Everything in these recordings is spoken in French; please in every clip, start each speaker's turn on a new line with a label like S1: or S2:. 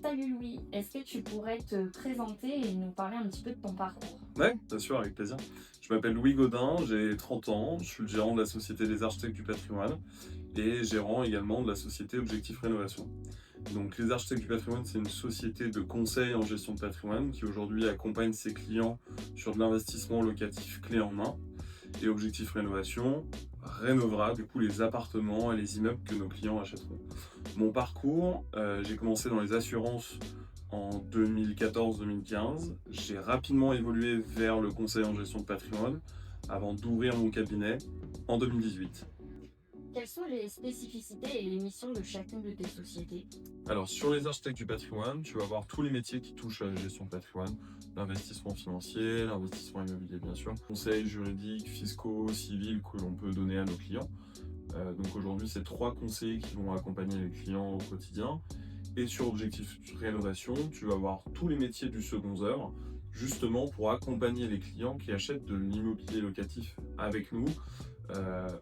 S1: Salut Louis, est-ce que tu pourrais te présenter et nous parler un petit peu de ton parcours?
S2: Ouais, bien sûr, avec plaisir. Je m'appelle Louis Gaudin, j'ai 30 ans, je suis le gérant de la Société des Architectes du Patrimoine et gérant également de la société Objectif Rénovation. Donc les Architectes du Patrimoine, c'est une société de conseil en gestion de patrimoine qui aujourd'hui accompagne ses clients sur de l'investissement locatif clé en main. Et Objectif Rénovation rénovera du coup les appartements et les immeubles que nos clients achèteront. Mon parcours, j'ai commencé dans les assurances en 2014-2015. J'ai rapidement évolué vers le conseil en gestion de patrimoine avant d'ouvrir mon cabinet en 2018.
S1: Quelles sont les spécificités et les missions de chacune de tes sociétés?
S2: Alors sur les architectes du patrimoine, tu vas voir tous les métiers qui touchent à la gestion de patrimoine, l'investissement financier, l'investissement immobilier bien sûr, conseils juridiques, fiscaux, civils que l'on peut donner à nos clients. Donc aujourd'hui, c'est 3 conseillers qui vont accompagner les clients au quotidien. Et sur Objectif Rénovation, tu vas voir tous les métiers du second œuvre, justement pour accompagner les clients qui achètent de l'immobilier locatif avec nous,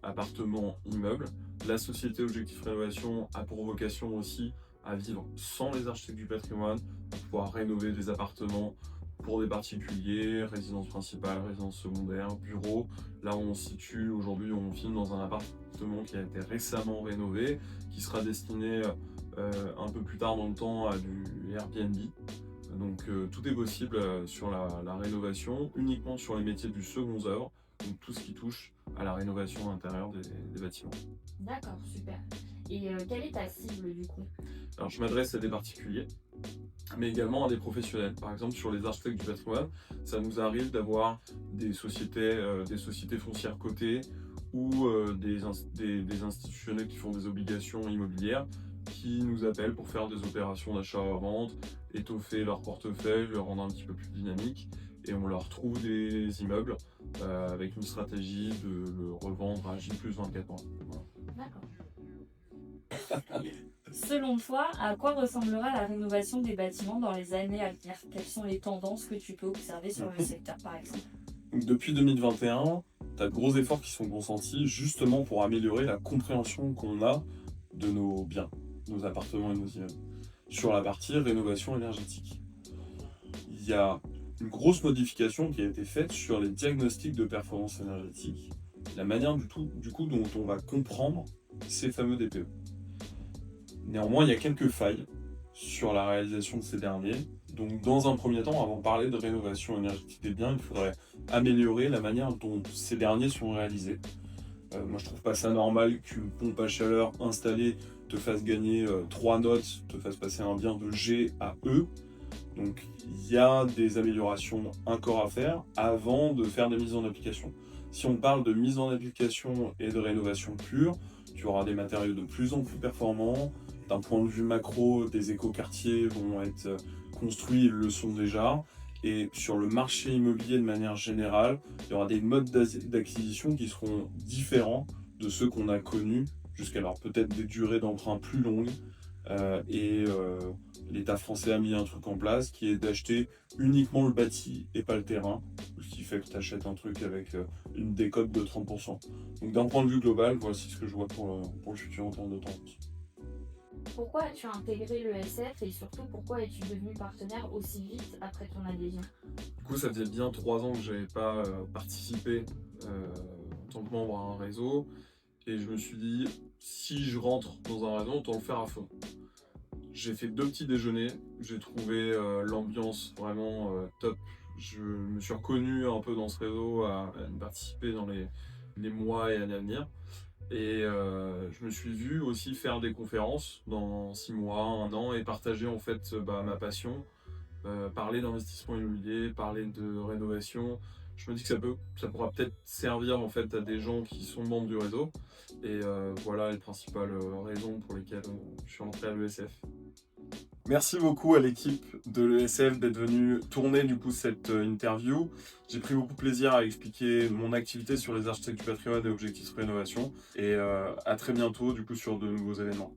S2: appartements, immeubles. La société Objectif Rénovation a pour vocation aussi à vivre sans les architectes du patrimoine, à pouvoir rénover des appartements pour des particuliers, résidence principale, résidence secondaire, bureau. Là, on se situe aujourd'hui, on filme dans un appartement qui a été récemment rénové, qui sera destiné un peu plus tard dans le temps à du Airbnb. Donc tout est possible sur la rénovation, uniquement sur les métiers du second œuvre, donc tout ce qui touche à la rénovation intérieure des bâtiments.
S1: D'accord, super. Et quelle est ta cible du coup?
S2: Alors je m'adresse à des particuliers, mais également à des professionnels. Par exemple, sur les architectes du patrimoine, ça nous arrive d'avoir des sociétés foncières cotées ou des institutionnels qui font des obligations immobilières qui nous appellent pour faire des opérations d'achat-revente, étoffer leur portefeuille, le rendre un petit peu plus dynamique, et on leur trouve des immeubles avec une stratégie de le revendre à J plus 24 mois. Voilà.
S1: D'accord. Selon toi, à quoi ressemblera la rénovation des bâtiments dans les années à venir? Quelles sont les tendances que tu peux observer sur le secteur par exemple?
S2: Donc, depuis 2021, tu as de gros efforts qui sont consentis justement pour améliorer la compréhension qu'on a de nos biens, nos appartements et nos immeubles, sur la partie rénovation énergétique. Il y a une grosse modification qui a été faite sur les diagnostics de performance énergétique, la manière du coup dont on va comprendre ces fameux DPE. Néanmoins, il y a quelques failles sur la réalisation de ces derniers. Donc, dans un premier temps, avant de parler de rénovation énergétique des biens, il faudrait améliorer la manière dont ces derniers sont réalisés. Moi, je trouve pas ça normal qu'une pompe à chaleur installée te fasse gagner 3 notes, te fasse passer un bien de G à E. Donc, il y a des améliorations encore à faire avant de faire des mises en application. Si on parle de mise en application et de rénovation pure, tu auras des matériaux de plus en plus performants. D'un point de vue macro, des écoquartiers vont être construits, ils le sont déjà. Et sur le marché immobilier de manière générale, il y aura des modes d'acquisition qui seront différents de ceux qu'on a connus jusqu'alors. Peut-être des durées d'emprunt plus longues. L'État français a mis un truc en place qui est d'acheter uniquement le bâti et pas le terrain, ce qui fait que tu achètes un truc avec une décote de 30%. Donc d'un point de vue global, voici ce que je vois pour le futur en termes de tendance.
S1: Pourquoi as-tu intégré l'ESF et surtout pourquoi es-tu devenu partenaire aussi vite après ton adhésion?
S2: Du coup, ça faisait bien 3 ans que je n'avais pas participé en tant que membre à un réseau. Et je me suis dit, si je rentre dans un réseau, autant le faire à fond. J'ai fait 2 petits déjeuners, j'ai trouvé l'ambiance vraiment top. Je me suis reconnu un peu dans ce réseau, à participer dans les mois et années à venir. Et je me suis vu aussi faire des conférences dans 6 mois, 1 an, et partager en fait ma passion, parler d'investissement immobilier, parler de rénovation. Je me dis que ça pourra peut-être servir en fait à des gens qui sont membres du réseau. Et voilà les principales raisons pour lesquelles je suis entré à l'ESF. Merci beaucoup à l'équipe de l'ESF d'être venue tourner du coup cette interview. J'ai pris beaucoup de plaisir à expliquer mon activité sur les architectes du patrimoine et Objectif Rénovation. Et à très bientôt du coup sur de nouveaux événements.